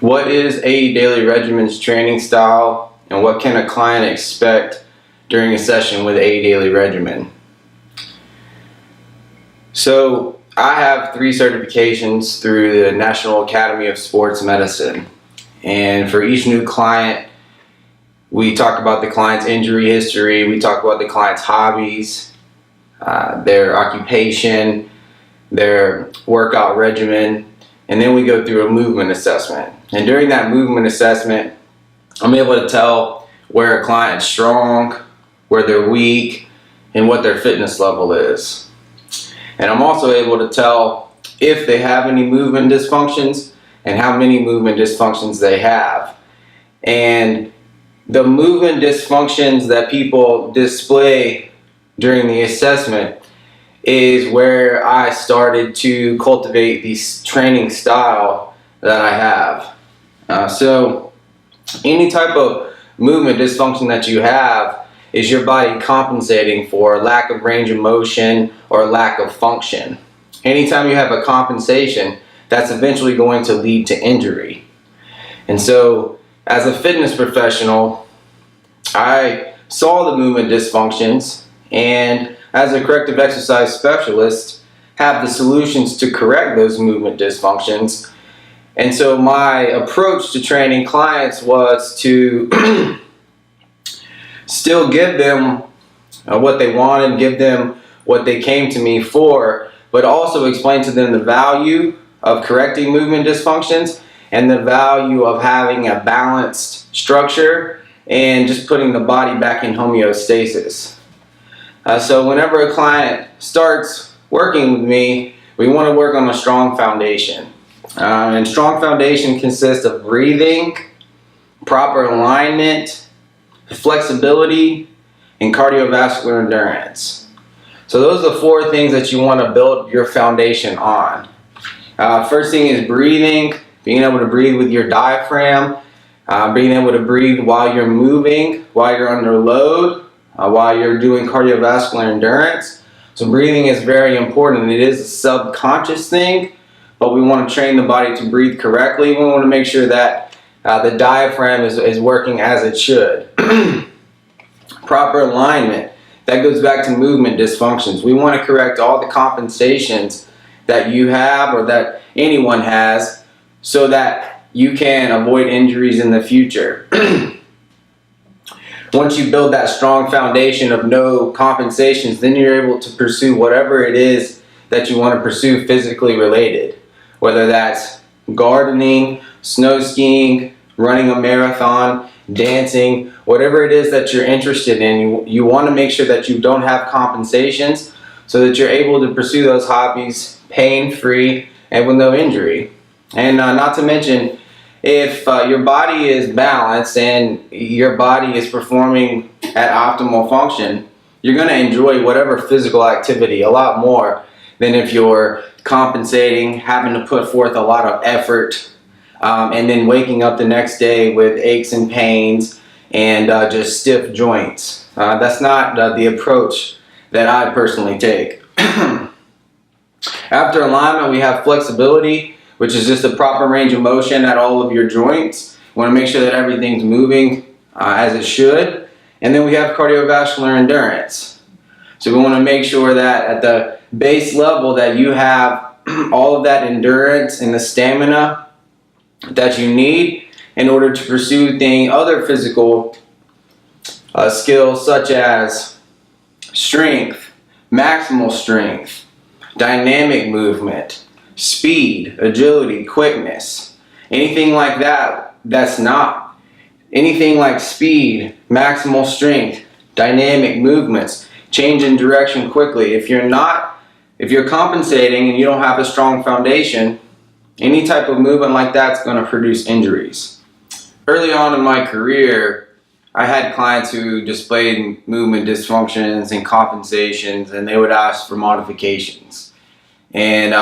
What is AE Daily Regimen's training style, and what can a client expect during a session with AE Daily Regimen? So I have 3 certifications through the National Academy of Sports Medicine, and for each new client we talk about the client's injury history, we talk about the client's hobbies, their occupation, their workout regimen, and then we go through a movement assessment. And during that movement assessment, I'm able to tell where a client's strong, where they're weak, and what their fitness level is. And I'm also able to tell if they have any movement dysfunctions and how many movement dysfunctions they have. And the movement dysfunctions that people display during the assessment is where I started to cultivate the training style that I have. So any type of movement dysfunction that you have is your body compensating for lack of range of motion or lack of function. Anytime you have a compensation, that's eventually going to lead to injury. And so as a fitness professional, I saw the movement dysfunctions, and as a corrective exercise specialist, have the solutions to correct those movement dysfunctions. And so my approach to training clients was to still give them what they wanted, give them what they came to me for, but also explain to them the value of correcting movement dysfunctions and the value of having a balanced structure and just putting the body back in homeostasis. So whenever a client starts working with me, we want to work on a strong foundation. And strong foundation consists of breathing, proper alignment, flexibility, and cardiovascular endurance. So those are the 4 things that you want to build your foundation on. First thing is breathing, being able to breathe with your diaphragm, being able to breathe while you're moving, while you're under load, while you're doing cardiovascular endurance. So breathing is very important. It is a subconscious thing, but we want to train the body to breathe correctly. We want to make sure that the diaphragm is working as it should. Proper alignment. That goes back to movement dysfunctions. We want to correct all the compensations that you have or that anyone has so that you can avoid injuries in the future. Once you build that strong foundation of no compensations, then you're able to pursue whatever it is that you want to pursue physically related. Whether that's gardening, snow skiing, running a marathon, dancing, whatever it is that you're interested in, you want to make sure that you don't have compensations so that you're able to pursue those hobbies pain-free and with no injury. And not to mention, if your body is balanced and your body is performing at optimal function, you're going to enjoy whatever physical activity a lot more than if you're compensating, having to put forth a lot of effort, and then waking up the next day with aches and pains and just stiff joints. That's not the approach that I personally take. After alignment, we have flexibility, which is just a proper range of motion at all of your joints. We want to make sure that everything's moving as it should. And then we have cardiovascular endurance. So we want to make sure that at the base level that you have all of that endurance and the stamina that you need in order to pursue other physical skills such as strength, maximal strength, dynamic movement, speed, agility, quickness, anything like that. That's not anything like speed, maximal strength, dynamic movements, change in direction quickly. If you're compensating and you don't have a strong foundation, any type of movement like that's going to produce injuries. Early on in my career, I had clients who displayed movement dysfunctions and compensations, and they would ask for modifications. And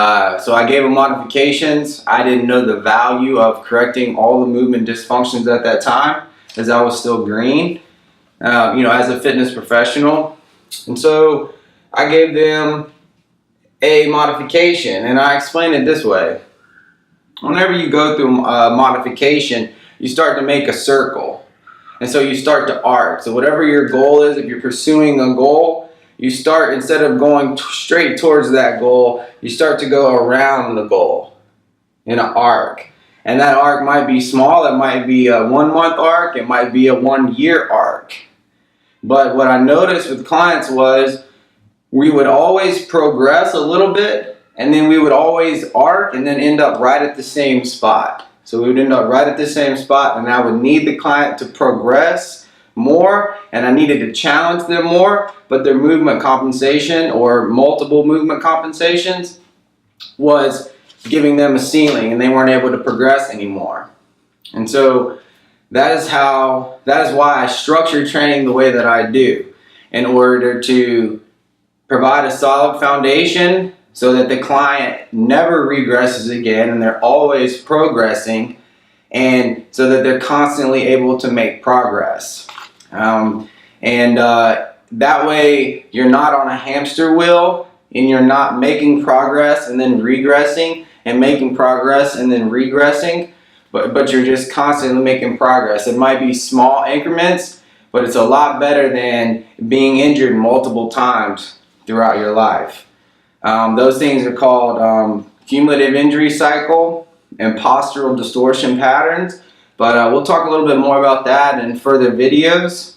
so I gave them modifications. I didn't know the value of correcting all the movement dysfunctions at that time, as I was still green, as a fitness professional. And so I gave them a modification, and I explained it this way. whenever you go through modification, you start to make a circle. And so you start to arc. So whatever your goal is, if you're pursuing a goal, you start, instead of going straight towards that goal, you start to go around the goal in an arc. And that arc might be small. It might be a 1 month arc. It might be a 1 year arc. But what I noticed with clients was we would always progress a little bit, and then we would always arc and then end up right at the same spot. So we would end up right at the same spot, and I would need the client to progress more, and I needed to challenge them more, but their movement compensation or multiple movement compensations was giving them a ceiling, and they weren't able to progress anymore. And so that is why I structure training the way that I do, in order to provide a solid foundation so that the client never regresses again and they're always progressing, and so that they're constantly able to make progress. That way you're not on a hamster wheel and you're not making progress and then regressing and making progress and then regressing, but you're just constantly making progress. It might be small increments, but it's a lot better than being injured multiple times throughout your life. Those things are called cumulative injury cycle and postural distortion patterns, but we'll talk a little bit more about that in further videos.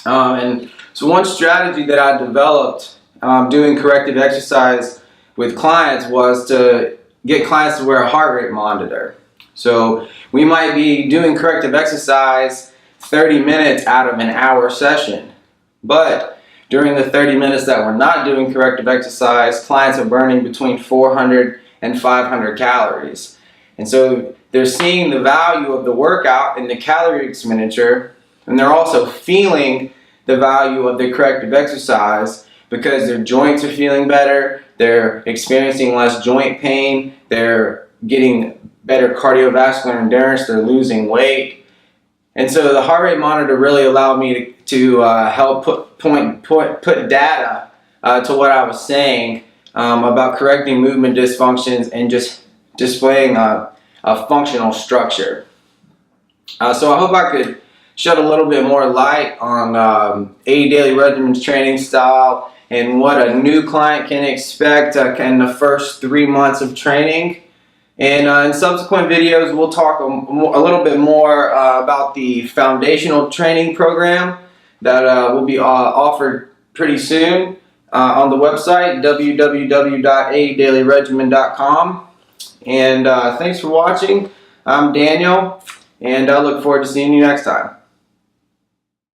And so one strategy that I developed doing corrective exercise with clients was to get clients to wear a heart rate monitor. So we might be doing corrective exercise 30 minutes out of an hour session, but during the 30 minutes that we're not doing corrective exercise, clients are burning between 400 and 500 calories. And so they're seeing the value of the workout in the calorie expenditure, and they're also feeling the value of the corrective exercise because their joints are feeling better, they're experiencing less joint pain, they're getting better cardiovascular endurance, they're losing weight. And so the heart rate monitor really allowed me to help put data to what I was saying about correcting movement dysfunctions and just displaying a functional structure. So I hope I could shed a little bit more light on A Daily Regimen's training style and what a new client can expect in the first 3 months of training. And in subsequent videos, we'll talk a little bit more about the foundational training program that will be offered pretty soon on the website, www.adailyregimen.com. And thanks for watching. I'm Daniel, and I look forward to seeing you next time.